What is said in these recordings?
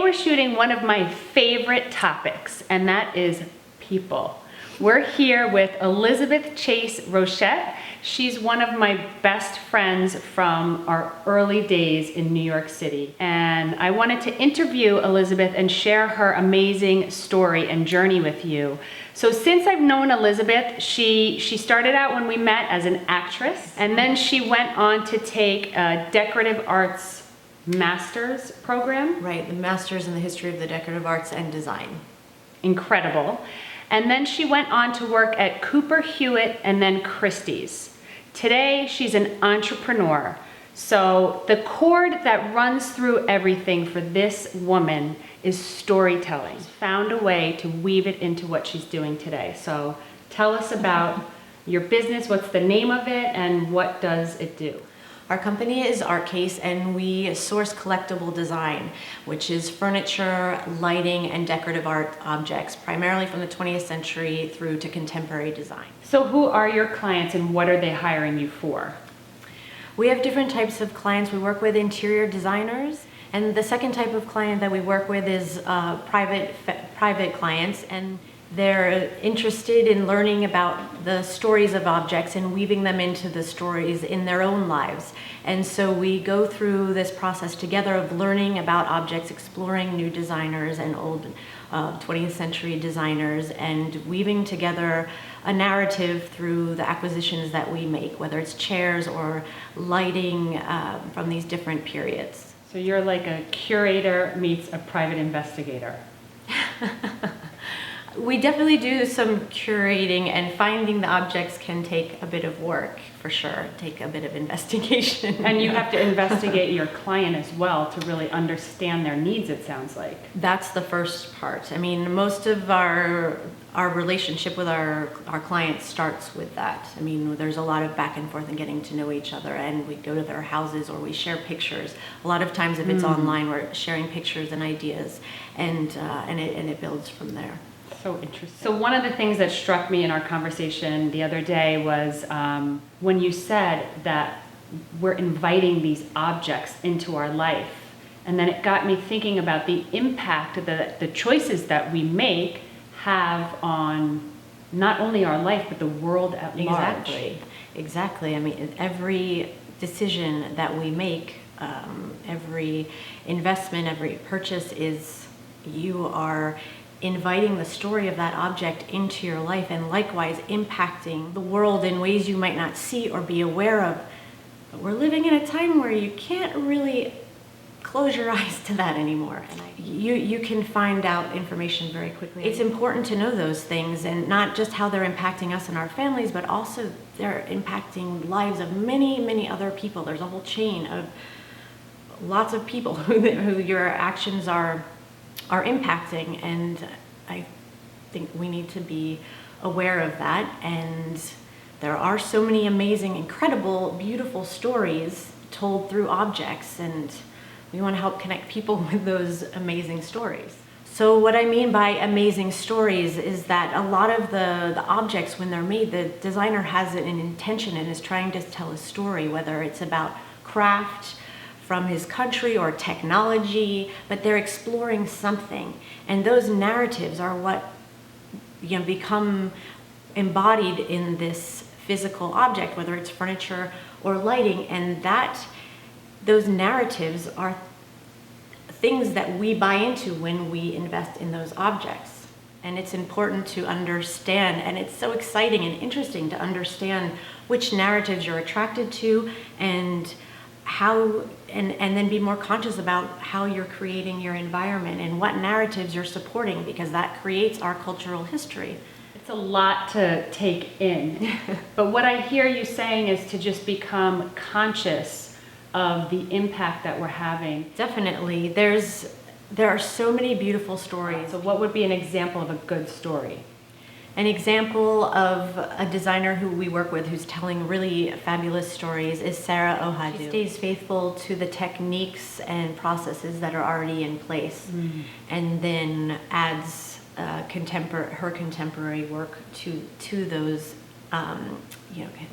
we're shooting one of my favorite topics, and that is people. We're here with Elizabeth Chase Rochette. She's one of my best friends from our early days in New York City. And I wanted to interview Elizabeth and share her amazing story and journey with you. So since I've known Elizabeth, she started out when we met as an actress, and then she went on to take a decorative arts master's program. Right, the master's in the history of the decorative arts and design. Incredible. And then she went on to work at Cooper Hewitt and then Christie's. Today, she's an entrepreneur. So the cord that runs through everything for this woman is storytelling. She's found a way to weave it into what she's doing today. So tell us about your business, what's the name of it, and what does it do? Our company is Artcase, and we source collectible design, which is furniture, lighting, and decorative art objects, primarily from the 20th century through to contemporary design. So who are your clients and what are they hiring you for? We have different types of clients. We work with interior designers, and the second type of client that we work with is private clients, and they're interested in learning about the stories of objects and weaving them into the stories in their own lives. And so we go through this process together of learning about objects, exploring new designers and old 20th century designers, and weaving together a narrative through the acquisitions that we make, whether it's chairs or lighting from these different periods. So you're like a curator meets a private investigator. We definitely do some curating, and finding the objects can take a bit of work, for sure, take a bit of investigation. And you have to investigate your client as well to really understand their needs, it sounds like. That's the first part. I mean, most of our relationship with our clients starts with that. I mean, there's a lot of back and forth and getting to know each other, and we go to their houses or we share pictures. A lot of times if it's online, we're sharing pictures and ideas, and it builds from there. So interesting. So one of the things that struck me in our conversation the other day was when you said that we're inviting these objects into our life. And then it got me thinking about the impact that the choices that we make have on not only our life, but the world at large. Exactly. I mean, every decision that we make, every investment, every purchase you are inviting the story of that object into your life, and likewise impacting the world in ways you might not see or be aware of. But we're living in a time where you can't really close your eyes to that anymore. And you can find out information very quickly. It's important to know those things, and not just how they're impacting us and our families, but also they're impacting lives of many, many other people. There's a whole chain of lots of people who your actions are impacting, and I think we need to be aware of that. And there are so many amazing, incredible, beautiful stories told through objects, and we want to help connect people with those amazing stories. So what I mean by amazing stories is that a lot of the objects, when they're made, the designer has an intention and is trying to tell a story, whether it's about craft from his country or technology, but they're exploring something. And those narratives are what become embodied in this physical object, whether it's furniture or lighting, and those narratives are things that we buy into when we invest in those objects. And it's important to understand, and it's so exciting and interesting to understand which narratives you're attracted to, and how, and then be more conscious about how you're creating your environment and what narratives you're supporting, because that creates our cultural history. It's a lot to take in. But what I hear you saying is to just become conscious of the impact that we're having. Definitely. There are so many beautiful stories. So what would be an example of a good story? An example of a designer who we work with who's telling really fabulous stories is Sarah Ohadu. She stays faithful to the techniques and processes that are already in place, and then adds her contemporary work to those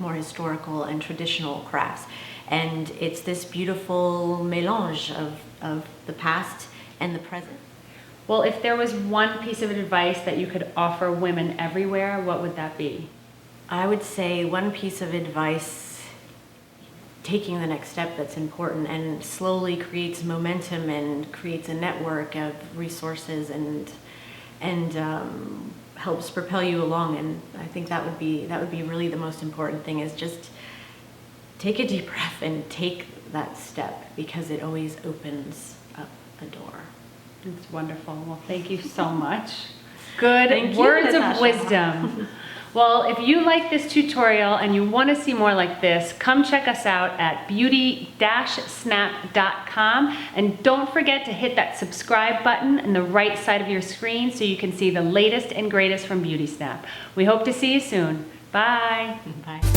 more historical and traditional crafts. And it's this beautiful mélange of the past and the present. Well, if there was one piece of advice that you could offer women everywhere, what would that be? I would say one piece of advice, taking the next step that's important and slowly creates momentum and creates a network of resources and helps propel you along. And I think that would be really the most important thing, is just take a deep breath and take that step, because it always opens up a door. It's wonderful. Well, thank you so much. Good Thank you, words of Natasha. wisdom. Well, if you like this tutorial and you want to see more like this, come check us out at beauty-snap.com, and don't forget to hit that subscribe button on the right side of your screen so you can see the latest and greatest from Beauty Snap. We hope to see you soon. Bye. Bye.